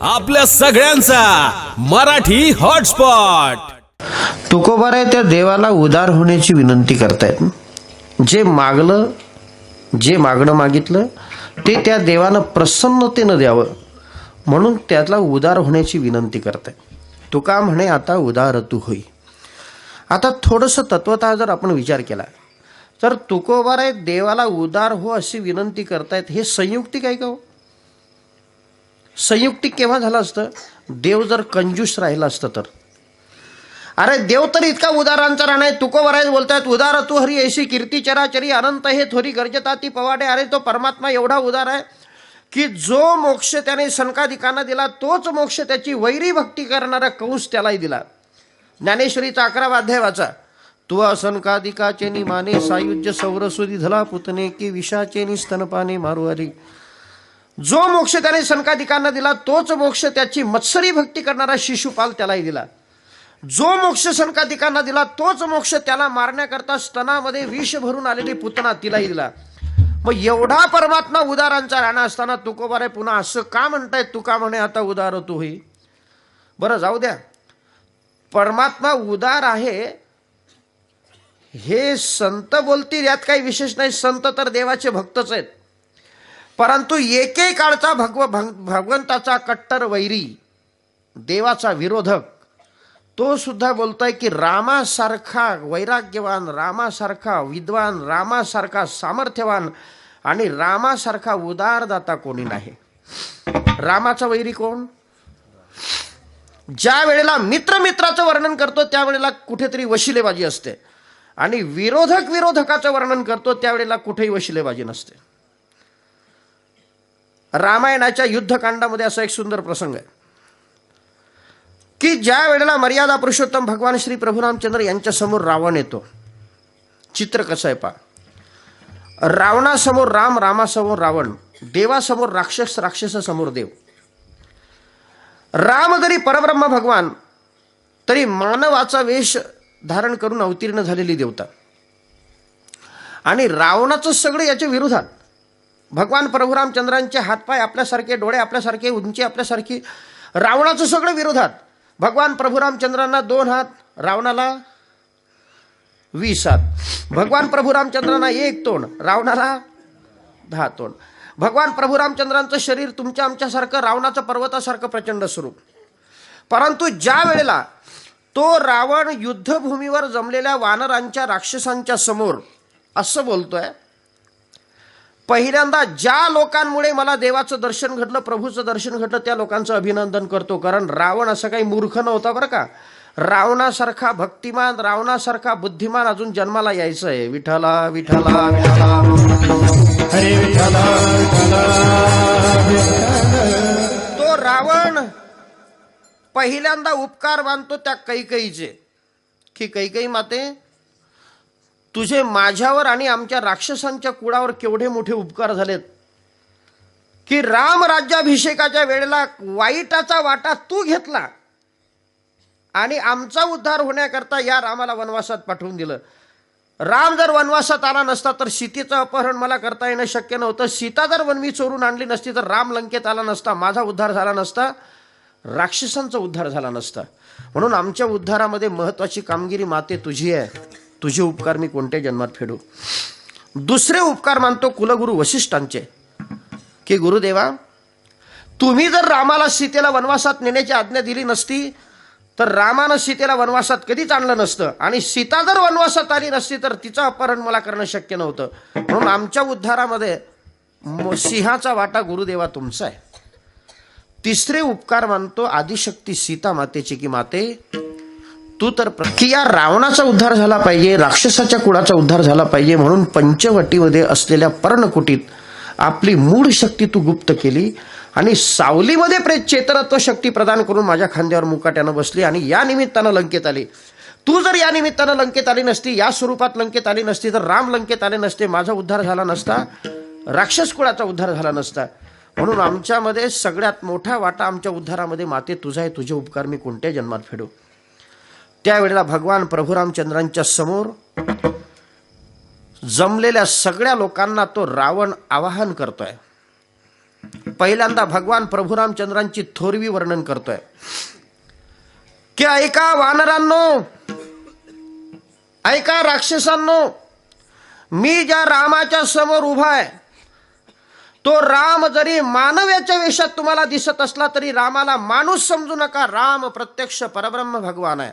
आपल्या सगळ्यांचा मराठी हॉटस्पॉट। तुकोबाराय त्या देवाला उदार होण्याची विनंती करतायत। जे मागणं मागितलं ते त्या देवानं प्रसन्नतेनं द्यावं म्हणून त्याला उदार होण्याची विनंती करतायत। तुका म्हणे आता उदार तू होई। आता थोडंसं तत्वतः जर आपण विचार केला तर तुकोबाराय देवाला उदार हो अशी विनंती करतायत, हे संयुक्तिक आहे का हो? संयुक्तिक केव्हा झालं असतं? देव जर कंजूस राहिला असतं तर। अरे देव तर इतका उदारांचा राहणार। तुकोबाराय बोलतायत उदार तू हरी ऐशी कीर्ती चराचरी अनंत हे थोरी गर्जता ती पवाडे। अरे तो परमात्मा एवढा उदार आहे की जो मोक्ष त्याने सनकादिकांना दिला तोच मोक्ष त्याची वैरी भक्ती करणारा कंस त्यालाही दिला। ज्ञानेश्वरीचा 11वा अध्याय वाचा। तू सनकादिकाचे निमाने सायुज्य सौरसुदी धला पुतने की विषाचे स्तनपाने मारुवारी। जो मोक्ष त्याने सनकादिकांना दिला तोच मोक्ष त्याची मत्सरी भक्ती करणारा शिशुपाल त्यालाही दिला। जो मोक्ष सनकादिकांना दिला तोच मोक्ष त्याला मारण्याकरता स्तनामध्ये विष भरून आलेली पुतना तिलाही दिला। मग एवढा परमात्मा उदारांचा राणा असताना तुकोबाराय पुन्हा असं का म्हणतायत? तुका म्हणे आता उदार तू होई। बरं जाऊ द्या, परमात्मा उदार आहे हे संत बोलतील, यात काही विशेष नाही। संत तर देवाचे भक्तच आहेत, परंतु एके काळचा भगवंताचा कट्टर वैरी, देवाचा विरोधक, तो सुद्धा बोलतोय की रामासारखा वैराग्यवान, रामासारखा विद्वान, रामासारखा सामर्थ्यवान आणि रामासारखा उदारदाता कोणी नाही। रामाचा वैरी कोण? ज्या वेळेला मित्राचं वर्णन करतो त्यावेळेला कुठेतरी वशिलेबाजी असते, आणि विरोधकाचं वर्णन करतो त्यावेळेला कुठेही वशिलेबाजी नसते। रामायणाच्या युद्धकांडामध्ये असा एक सुंदर प्रसंग आहे की ज्या वेळेला मर्यादा पुरुषोत्तम भगवान श्री प्रभू रामचंद्र यांच्या समोर रावण येतो। चित्र कसं आहे पहा। रावणासमोर राम, रामासमोर रावण, देवासमोर राक्षस, राक्षसासमोर देव। राम जरी परब्रह्म भगवान तरी मानवाचा वेश धारण करून अवतीर्ण झालेली देवता, आणि रावणाचं सगळं याच्या विरोधात। भगवान प्रभू रामचंद्रांचे हातपाय आपल्यासारखे, डोळे आपल्यासारखे, उंची आपल्यासारखी, रावणाचं सगळं विरोधात। भगवान प्रभू रामचंद्रांना 2 हात, रावणाला 20 हात। भगवान प्रभू रामचंद्रांना 1 तोंड, रावणाला 10 तोंड। भगवान प्रभू रामचंद्रांचं शरीर तुमच्या आमच्यासारखं, रावणाचं पर्वतासारखं प्रचंड स्वरूप। परंतु ज्या वेळेला तो रावण युद्धभूमीवर जमलेल्या वानरांच्या, राक्षसांच्या समोर असं बोलतोय, पहिल्यांदा ज्या लोकांमुळे मला देवाचं दर्शन घडलं, प्रभूचं दर्शन घडलं, त्या लोकांचं अभिनंदन करतो। कारण रावण असं काही मूर्ख नव्हता बरं का। रावणासारखा भक्तिमान, रावणासारखा बुद्धिमान अजून जन्माला यायचं आहे। विठ्ठला विठ्ठला विठ्ठला हरे विठ्ठला विठ्ठला। तो रावण पहिल्यांदा उपकार मानतो त्या कैकेयीचे की कैकेयी माते, तुझे माझ्यावर आणि आमच्या राक्षसांच्या कुळावर केवढे मोठे उपकार झालेत की राम राज्याभिषेकाच्या वेळेला वाईटाचा वाटा तू घेतला आणि आमचा उद्धार होण्याकरता या रामाला वनवासात पाठवून दिलं। राम जर वनवासात आला नसता तर सीतेचं अपहरण मला करता येणं शक्य नव्हतं। सीता जर वनवी चोरून आणली नसती तर राम लंकेत आला नसता, माझा उद्धार झाला नसता, राक्षसांचा उद्धार झाला नसता। म्हणून आमच्या उद्धारामध्ये महत्वाची कामगिरी माते तुझी आहे। तुझे उपकार मी कोणत्या जन्मात फेडू। दुसरे उपकार मानतो कुलगुरू वशिष्ठांचे की गुरुदेवा, तुम्ही जर रामाला सीतेला वनवासात नेण्याची आज्ञा दिली नसती तर रामानं सीतेला वनवासात कधीच आणलं नसतं, आणि सीता जर वनवासात आली नसती तर तिचं अपहरण मला करणं शक्य नव्हतं। म्हणून आमच्या उद्धारामध्ये सिंहाचा वाटा गुरुदेवा तुमचा आहे। तिसरे उपकार मानतो आदिशक्ती सीता मातेची की माते, तू तर की या रावणाचा उद्धार झाला पाहिजे, राक्षसाच्या कुळाचा उद्धार झाला पाहिजे, म्हणून पंचवटीमध्ये असलेल्या पर्णकुटीत आपली मूळ शक्ती तू गुप्त केली आणि सावलीमध्ये चेतनत्व शक्ती प्रदान करून माझ्या खांद्यावर मुकाट्यानं बसली आणि या निमित्तानं लंकेत आली। तू जर या निमित्तानं लंकेत आली नसती, या स्वरूपात लंकेत आली नसती तर राम लंकेत आले नसते, माझा उद्धार झाला नसता, राक्षस कुळाचा उद्धार झाला नसता। म्हणून आमच्यामध्ये सगळ्यात मोठा वाटा आमच्या उद्धारामध्ये माते तुझा आहे। तुझे उपकार मी कोणत्या जन्मात फेडू। त्यावेळेला भगवान प्रभू रामचंद्रांच्या समोर जमलेल्या सगळ्या लोकांना तो रावण आवाहन करतोय पहिल्यांदा भगवान प्रभू रामचंद्रांची थोरवी वर्णन करतोय की ऐका वानरांनो, ऐका राक्षसांनो, मी ज्या रामाच्या समोर उभा आहे तो राम जरी मानवाच्या वेशात तुम्हाला दिसत असला तरी रामाला माणूस समजू नका. राम प्रत्यक्ष परब्रह्म भगवान आहे.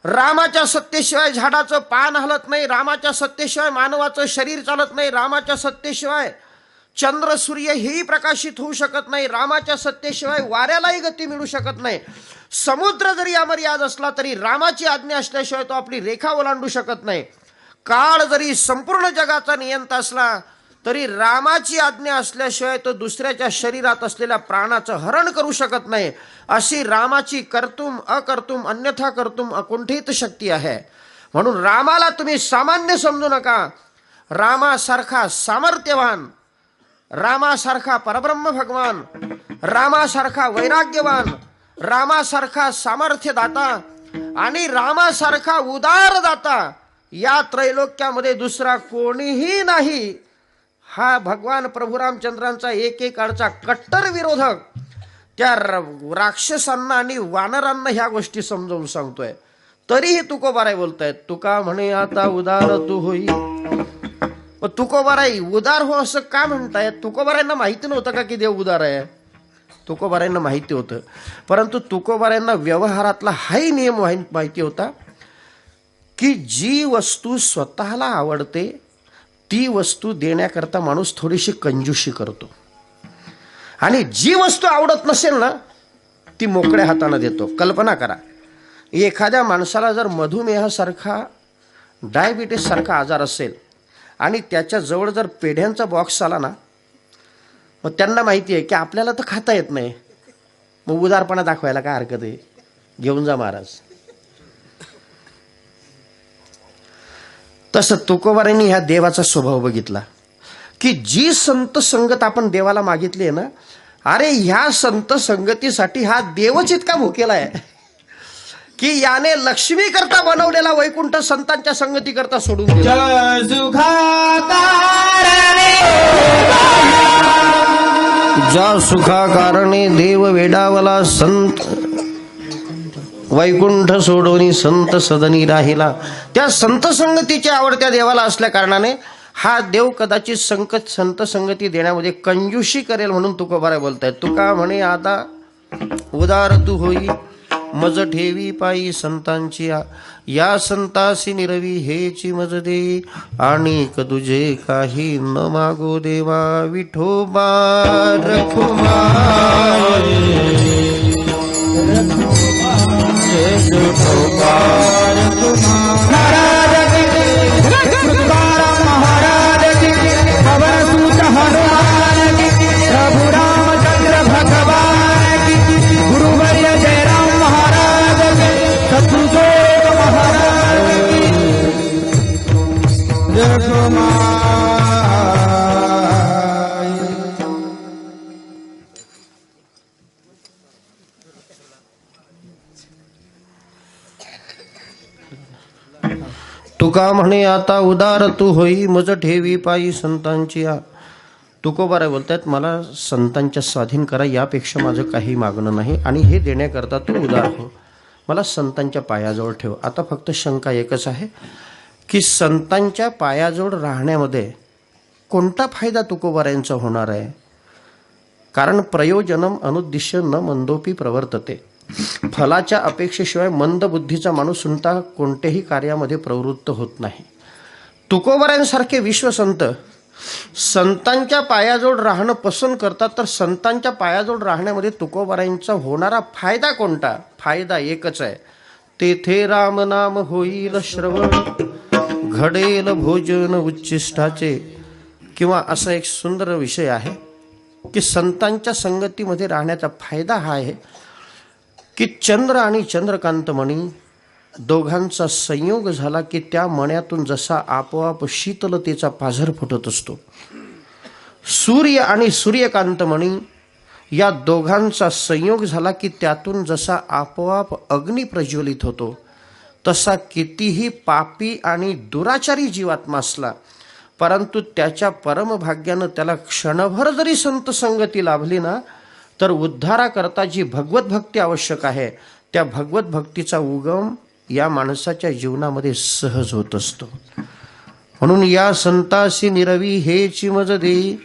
रामाच्या सत्तेशिवाय झाडाचं पान हलत नाही, रामाच्या सत्तेशिवाय मानवाचं शरीर चालत नाही, रामाच्या सत्तेशिवाय चंद्र सूर्य हेही प्रकाशित होऊ शकत नाही, रामाच्या सत्तेशिवाय वाऱ्यालाही गती मिळू शकत नाही. समुद्र जरी अमर्याद असला तरी रामाची आज्ञा असल्याशिवाय तो आपली रेखा ओलांडू शकत नाही. काळ जरी संपूर्ण जगाचा नियंता असला तरी रामाची आज्ञा असल्याशिवाय तो दुसऱ्याच्या शरीरात असलेल्या प्राणाचं हरण करू शकत नाही. अशी रामाची कर्तुम अकर्तुम अन्यथा कर्तुम अकुंठित शक्ती आहे. म्हणून रामाला तुम्ही सामान्य समजू नका. रामासारखा सामर्थ्यवान, रामासारखा परब्रह्म भगवान, रामासारखा वैराग्यवान, रामासारखा सामर्थ्यदाता आणि रामासारखा उदारदाता या त्रैलोक्यामध्ये दुसरा कोणीही नाही. हा भगवान प्रभू रामचंद्रांचा एकेकाळचा कट्टर विरोधक त्या राक्षसांना आणि वानरांना ह्या गोष्टी समजावून सांगतोय. तरीही तुकोबाराय बोलतायत, तुका म्हणे आता उदार तू होई. तुकोबाराय उदार हो असं का म्हणतायत? तुकोबारायांना माहिती नव्हतं का की देव उदार आहे? तुकोबारायांना माहिती होतं, परंतु तुकोबारायांना व्यवहारातला हाही नियम माहिती होता की जी वस्तू स्वतःला आवडते ती वस्तू देण्याकरता माणूस थोडीशी कंजूशी करतो, आणि जी वस्तू आवडत नसेल ना ती मोकळ्या हाताने देतो. कल्पना करा, एखाद्या माणसाला जर मधुमेहासारखा डायबिटीस सारखा आजार असेल आणि त्याच्या जवळ जर पेढ्यांचा बॉक्स आला ना, मग त्यांना माहिती आहे की आपल्याला तर खाता येत नाही, मग उदारपणा दाखवायला काय हरकत आहे, घेऊन जा महाराज. तसं तुकोबारांनी ह्या देवाचा स्वभाव बघितला की जी संत संगत आपण देवाला मागितली आहे ना, अरे ह्या संत संगतीसाठी हा देवच इतका भुकेला आहे की याने लक्ष्मी करता बनवलेला वैकुंठ संतांच्या संगती करता सोडून दिला. ज्या सुखा कारणे देव वेडावला संत वैकुंठ सोडोनी संत सदनी राहिला. त्या संत संगतीच्या आवडत्या देवाला असल्या कारणाने हा देव कदाचित संत संगती देण्यामध्ये कंजूशी करेल. म्हणून तुकोबाराय बोलतायत, तुका म्हणे आता उदार तू होई, मज ठेवी पायी संतांची या संतासी निरवी हेची मज दे. आणि तुझे काही न मागो देवा विठोबा तुका म्हणे आता उदार तू होई, मज ठेवी पायी संतांची. तुकोबाराय बोलतायत, मला संतांच्या स्वाधीन करा यापेक्षा माझं काही मागणं नाही, आणि हे देण्याकरता तू उदार हो, मला संतांच्या पायाजवळ ठेव. आता फक्त शंका एकच आहे की संतांच्या पायाजवळ राहण्यामध्ये कोणता फायदा तुकोबारायांचा होणार आहे? कारण प्रयोजनम अनुद्दिश्य न मंदोपी प्रवर्तते. फलाच्या अपेक्षेशिवाय मंद बुद्धीचा माणूस सुनता कोणत्याही कार्यामध्ये प्रवृत्त होत नाही. तुकोबारायांसारखे विश्वसंत संतांच्या पायाजवळ राहणं पसंत करतात, तर संतांच्या पायाजवळ राहण्यामध्ये तुकोबारायांचा होणारा फायदा कोणता? फायदा एकच आहे, तेथे राम नाम होईल श्रवण, घडेल भोजन उच्चिष्टाचे. किंवा असा एक सुंदर विषय आहे की संतांच्या संगतीमध्ये राहण्याचा फायदा हा आहे की चंद्र आणि चंद्रकांत मणी दोघांचा संयोग झाला की त्या मण्यातून जसा आपोआप शीतलतेचा पाझर फुटत असतो, सूर्य आणि सूर्यकांत मणी या दोघांचा संयोग झाला की त्यातून जसा आपोआप अग्नी प्रज्वलित होतो, तसा कितीही पापी आणि दुराचारी जीवात्मा असला परंतु त्याच्या परमभाग्यानं त्याला क्षणभर जरी संत संगती लाभली ना, तर उद्धाराकरता जी भगवत भक्ती आवश्यक आहे, त्या भगवत भक्तीचा उगम या माणसाच्या जीवनामध्ये सहज होत असतो. म्हणून या संतासी निरवी हेची मज देई,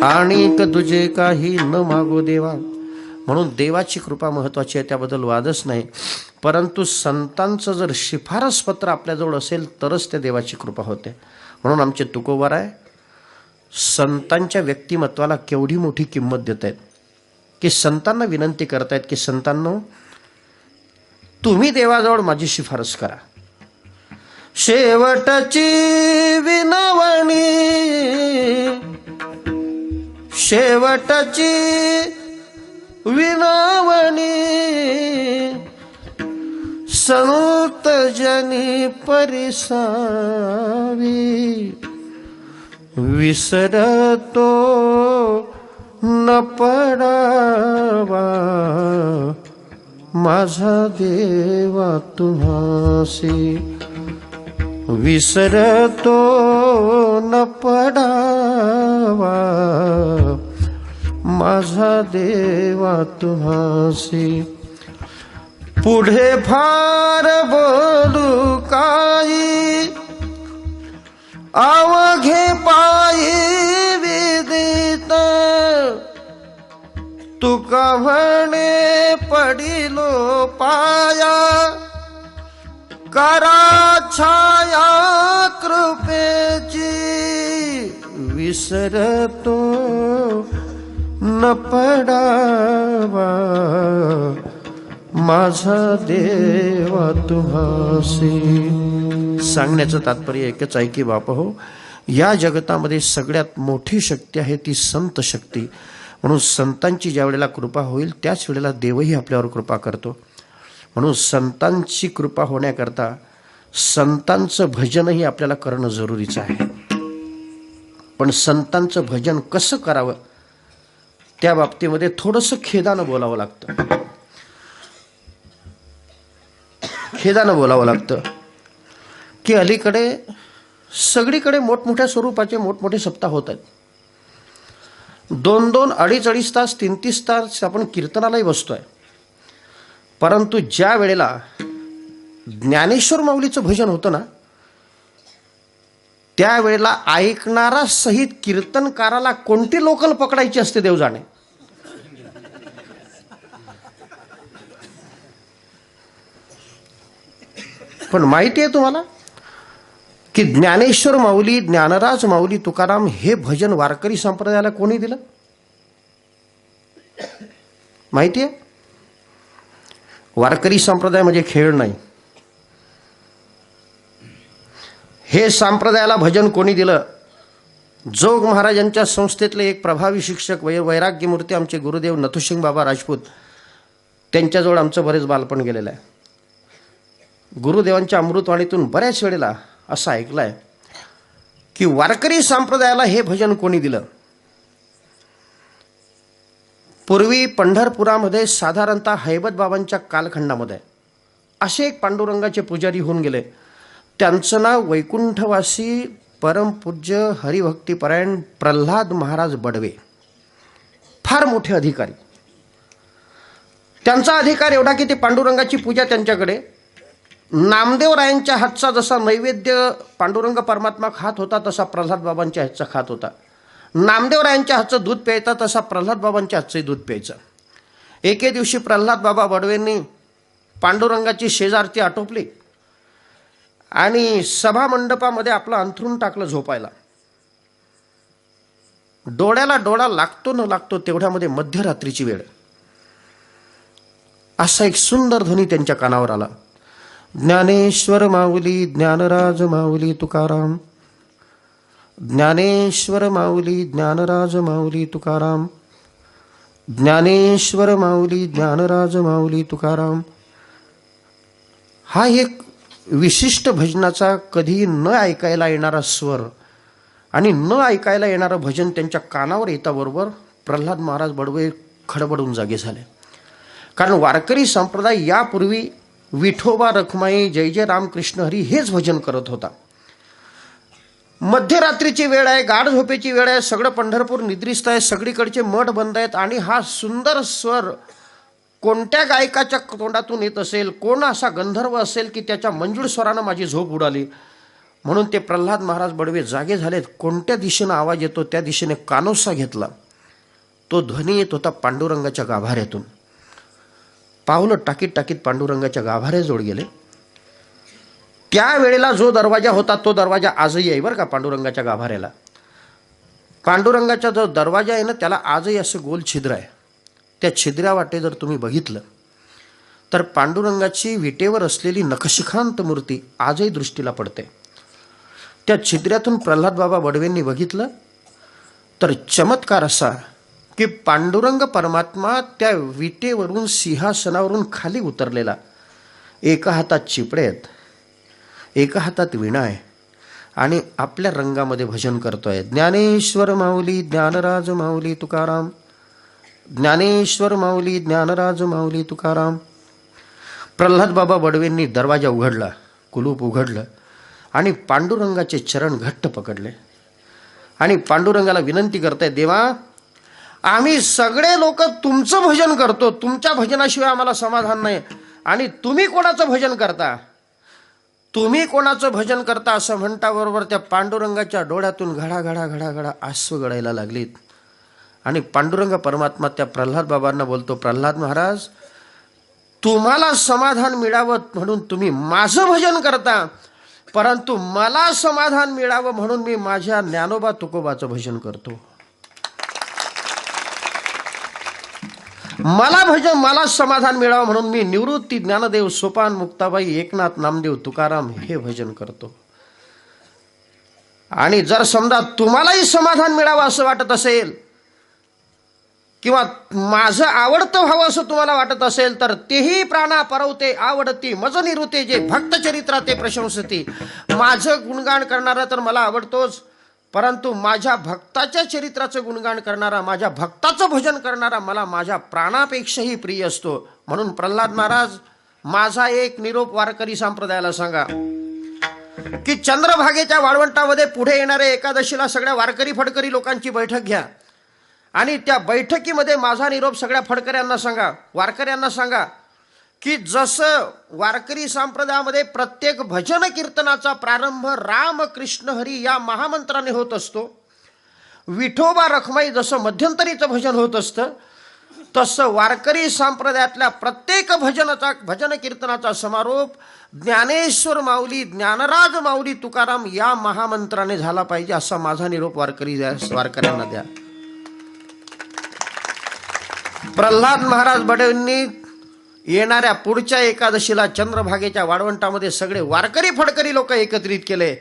आणिक तुझे काही न मागो देवा. म्हणून देवाची कृपा महत्वाची आहे, त्याबद्दल वादच नाही. परंतु संतांचं जर शिफारस पत्र आपल्याजवळ असेल तरच त्या देवाची कृपा होते. म्हणून आमचे तुकोबार आहे, संतांच्या व्यक्तिमत्वाला केवढी मोठी किंमत देत आहेत की संतांना विनंती करतायत की संतांनो, तुम्ही देवाजवळ माझी शिफारस करा. शेवटची विनवणी, शेवटची विनवणी, संत जनी परिसावी. विसरतो न पडावा माझा देवा तुम्हासी. विसरतो न पडावा माझा देवा तुम्हासी. पुढे फार बोलू काही, अवघे पायी विदित. तुका म्हणे पडिलो पाया, करा छाया कृपेची. विसरतो न पडावा माझा देवा तुम्हासी. सांगण्याचं तात्पर्य एकच आहे की बाप हो, या जगतामध्ये सगळ्यात मोठी शक्ती आहे ती संत शक्ती. म्हणून संतांची ज्या वेळेला कृपा होईल त्याच वेळेला देवही आपल्यावर कृपा करतो. म्हणून संतांची कृपा होण्याकरता संतांचं भजनही आपल्याला करणं जरुरीचं आहे. पण संतांचं भजन कसं करावं त्या बाबतीमध्ये थोडंसं खेदानं बोलावं लागतं. खेदानं बोलावं लागतं की अलीकडे सगळीकडे मोठमोठ्या स्वरूपाचे मोठमोठे सप्ताह होत आहेत. 2-2, 2.5 तास, 3-3 तास आपण कीर्तनालाही बसतोय. परंतु ज्या वेळेला ज्ञानेश्वर माऊलीचं भजन होतं ना, त्यावेळेला ऐकणारा सहित कीर्तनकाराला कोणती लोकल पकडायची असते देव जाणे. पण माहिती आहे तुम्हाला की ज्ञानेश्वर माऊली, ज्ञानराज माऊली, तुकाराम हे भजन वारकरी संप्रदायाला कोणी दिलं माहिती आहे? वारकरी संप्रदाय म्हणजे खेळ नाही. हे संप्रदायाला भजन कोणी दिलं? जोग महाराजांच्या संस्थेतले एक प्रभावी शिक्षक वैराग्यमूर्ती आमचे गुरुदेव नथुसिंग बाबा राजपूत, त्यांच्याजवळ आमचं बरेच बालपण गेलेलं आहे. गुरुदेवांच्या अमृतवाणीतून बऱ्याच वेळेला असं ऐकलंय की वारकरी संप्रदायाला हे भजन कोणी दिलं? पूर्वी पंढरपुरामध्ये साधारणतः हैबत बाबांच्या कालखंडामध्ये असे एक पांडुरंगाचे पुजारी होऊन गेले. त्यांचं नाव वैकुंठवासी परमपूज्य हरिभक्तीपरायण प्रल्हाद महाराज बडवे. फार मोठे अधिकारी. त्यांचा अधिकार एवढा की ते पांडुरंगाची पूजा त्यांच्याकडे. नामदेवरायांच्या हातचा जसा नैवेद्य पांडुरंग परमात्मा खात होता तसा प्रल्हाद बाबांच्या हातचा खात होता. नामदेवरायांच्या हातचं दूध प्यायचा तसा प्रल्हाद बाबांच्या हातचंही दूध प्यायचं. एके दिवशी प्रल्हाद बाबा बडवेंनी पांडुरंगाची शेजारती आटोपली आणि सभा मंडपामध्ये आपलं अंथरूण टाकलं झोपायला. डोळ्याला डोळा लागतो न लागतो तेवढ्यामध्ये मध्यरात्रीची वेळ. असा एक सुंदर ध्वनी त्यांच्या कानावर आला. ज्ञानेश्वर माऊली, ज्ञानराज माऊली तुकाराम. ज्ञानेश्वर माऊली, ज्ञानराज माऊली तुकाराम. ज्ञानेश्वर माऊली, ज्ञानराज माऊली तुकाराम. हा एक विशिष्ट भजनाचा कधी न ऐकायला येणारा स्वर आणि न ऐकायला येणारं भजन त्यांच्या कानावर येताबरोबर प्रल्हाद महाराज बडवे खडबडून जागे झाले. कारण वारकरी संप्रदाय यापूर्वी विठोबा रखमाई, जय जय रामकृष्ण हरी हेच भजन करत होता. मध्यरात्रीची वेळ आहे, गाढ झोपेची वेळ आहे, सगळं पंढरपूर निद्रिस्त आहे, सगळीकडचे मठ बंद आहेत आणि हा सुंदर स्वर कोणत्या गायकाच्या तोंडातून येत असेल, कोण असा गंधर्व असेल की त्याच्या मंजूळ स्वरानं माझी झोप उडाली. म्हणून ते प्रल्हाद महाराज बडवे जागे झालेत. कोणत्या दिशेनं आवाज येतो त्या दिशेने कानोसा घेतला. तो ध्वनी येत होता पांडुरंगाच्या गाभाऱ्यातून. पावलं टाकीत टाकीत पांडुरंगाच्या गाभाऱ्याजवळ गेले. त्यावेळेला जो दरवाजा होता तो दरवाजा आजही आहे बरं का पांडुरंगाच्या गाभाऱ्याला. पांडुरंगाचा जो दरवाजा आहे ना त्याला आजही असं गोल छिद्र आहे. त्या छिद्रावाटे जर तुम्ही बघितलं तर पांडुरंगाची विटेवर असलेली नखशिखांत मूर्ती आजही दृष्टीला पडते. त्या छिद्रातून प्रल्हाद बाबा बडवेंनी बघितलं तर चमत्कार असा की पांडुरंग परमात्मा त्या विटेवरून सिंहासनावरून खाली उतरलेला. एका हातात चिपडे आहेत, एका हातात वीणा आहे आणि आपल्या रंगामध्ये भजन करतोय. ज्ञानेश्वर माऊली ज्ञानराज माऊली तुकाराम, ज्ञानेश्वर माऊली ज्ञानराज माऊली तुकाराम. प्रल्हाद बाबा बडवेंनी दरवाजा उघडला, कुलूप उघडलं आणि पांडुरंगाचे चरण घट्ट पकडले आणि पांडुरंगाला विनंती करताय, देवा आम्ही सगळे लोक तुमचं भजन करतो, तुमच्या भजनाशिवाय आम्हाला समाधान नाही आणि तुम्ही कोणाचं भजन करता, तुम्ही कोणाचं भजन करता असं म्हणताबरोबर त्या पांडुरंगाच्या डोळ्यातून घडा घडा घडा घडा आसू गळायला लागलीत. आणि पांडुरंग परमात्मा त्या प्रल्हाद बाबांना बोलतो, प्रल्हाद महाराज तुम्हाला समाधान मिळावं म्हणून तुम्ही माझं भजन करता, परंतु मला समाधान मिळावं म्हणून मी माझ्या ज्ञानोबा तुकोबाचं भजन करतो. मला समाधान मिळावं म्हणून मी निवृत्ती ज्ञानदेव सोपान मुक्ताबाई एकनाथ नामदेव तुकाराम हे भजन करतो. आणि जर समजा तुम्हालाही समाधान मिळावं असं वाटत असेल किंवा माझं आवडतं व्हावं असं तुम्हाला वाटत असेल तर तेही प्राणा परवते आवडती मज निरुते जे भक्त चरित्रा ते प्रशंसती. माझं गुणगान करणारा तर मला आवडतोच, परंतु माझ्या भक्ताच्या चरित्राचं गुणगान करणारा, माझ्या भक्ताचं भजन करणारा मला माझ्या प्राणापेक्षाही प्रिय असतो. म्हणून प्रल्हाद महाराज माझा एक निरोप वारकरी संप्रदायाला सांगा की चंद्रभागेच्या वाळवंटामध्ये पुढे येणाऱ्या एकादशीला सगळ्या वारकरी फडकरी लोकांची बैठक घ्या आणि त्या बैठकीमध्ये माझा निरोप सगळ्या फडकऱ्यांना सांगा, वारकऱ्यांना सांगा की जसं वारकरी संप्रदायामध्ये प्रत्येक भजन कीर्तनाचा प्रारंभ राम कृष्ण हरी या महामंत्राने होत असतो, विठोबा रखमाई जसं मध्यंतरीचं भजन होत असतं, तसं वारकरी संप्रदायातल्या प्रत्येक भजन कीर्तनाचा समारोप ज्ञानेश्वर माऊली ज्ञानराज माऊली तुकाराम या महामंत्राने झाला पाहिजे असा माझा निरोप वारकऱ्यांना द्या. प्रल्हाद महाराज बडवेंनी येणाऱ्या पुढच्या एकादशीला चंद्रभागेच्या वाळवंटामध्ये सगळे वारकरी फडकरी लोक एकत्रित केले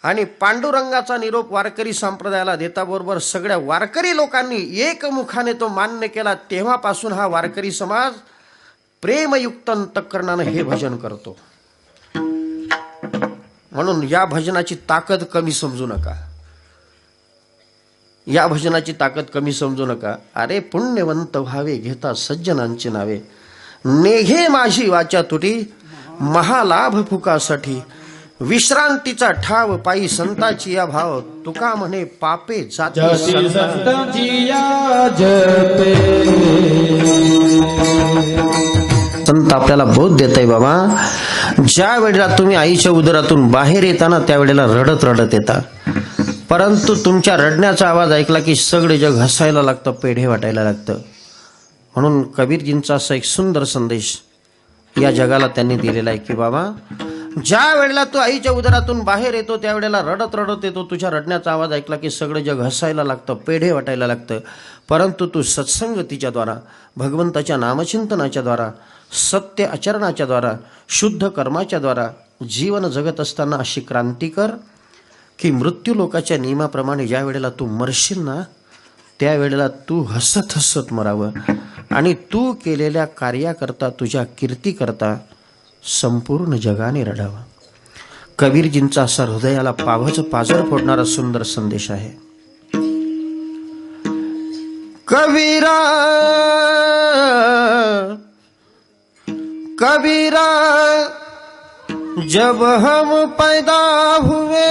आणि पांडुरंगाचा निरोप वारकरी संप्रदायाला देताबरोबर सगळ्या वारकरी लोकांनी एकमुखाने तो मान्य केला. तेव्हापासून हा वारकरी समाज प्रेमयुक्त अंतःकरणाने हे भजन करतो. म्हणून या भजनाची ताकद कमी समजू नका, या भजनाची ताकद कमी समजू नका. अरे पुण्यवंत व्हावे घेता सज्जनांची नावे, नेघे माझी वाचा तुटी महालाभ फुकासाठी, विश्रांतीचा ठाव पायी संताची या भाव, तुका म्हणे पापे जाती संत आपल्याला बोध देत आहे. बाबा ज्या वेळेला तुम्ही आईच्या उदरातून बाहेर येताना त्यावेळेला रडत रडत येता, परंतु तुमच्या रडण्याचा आवाज ऐकला की सगळे जग हसायला लागतं, पेढे वाटायला लागतं. म्हणून कबीरजींचा असा एक सुंदर संदेश या जगाला त्यांनी दिलेला आहे की बाबा ज्या वेळेला तू आईच्या उदरातून बाहेर येतो त्यावेळेला रडत रडत येतो, तुझ्या रडण्याचा आवाज ऐकला की सगळं जग हसायला लागतं, पेढे वाटायला लागतं. परंतु तू सत्संगतीच्या द्वारा, भगवंताच्या नामचिंतनाच्या द्वारा, सत्य आचरणाच्या द्वारा, शुद्ध कर्माच्या द्वारा जीवन जगत असताना अशी क्रांती कर की मृत्यू लोकाच्या नियमाप्रमाणे ज्या वेळेला तू मरशील ना त्यावेळेला तू हसत हसत मरावं आणि तू केलेल्या कार्याकरता, तुझ्या कीर्तीकरता संपूर्ण जगाने रडावं. कबीरजींचा असा हृदयाला पावच पाजर फोडणारा सुंदर संदेश आहे. कबीरा कबीरा जब हम पैदा हुए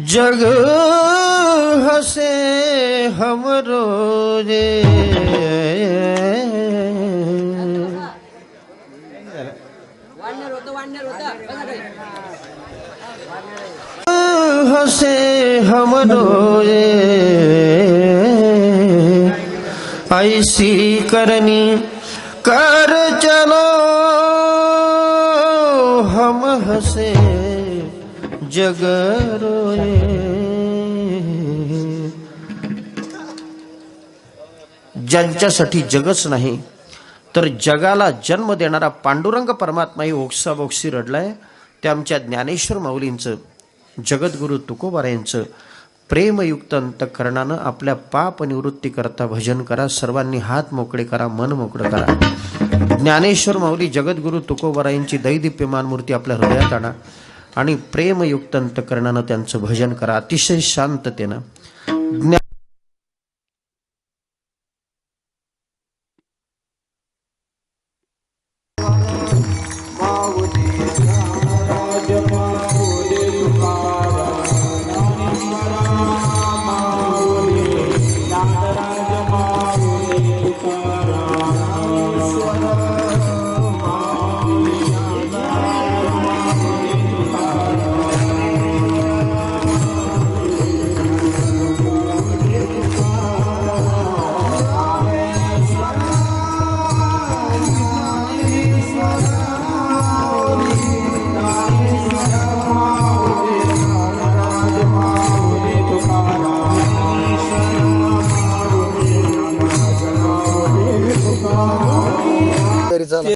जग हसे हम रोजे हसे हम रोजे ऐसी करनी कर चलो हम हसे जग रोए. ज्यांच्यासाठी जगच नाही तर जगाला जन्म देणारा पांडुरंग परमात्माही ओक्साबोक्सी रडलाय, ते आमच्या ज्ञानेश्वर माऊलींचं, जगद्गुरु तुकोबारायांचं प्रेमयुक्त अंतःकरणानं आपल्या पाप निवृत्ती करता भजन करा. सर्वांनी हात मोकळे करा, मन मोकळं करा. ज्ञानेश्वर माऊली जगद्गुरु तुकोबारायांची दैदिप्यमान मूर्ती आपल्या हृदयात आणा आणि प्रेमयुक्त अंतःकरणानं त्यांचं भजन करा अतिशय शांततेनं.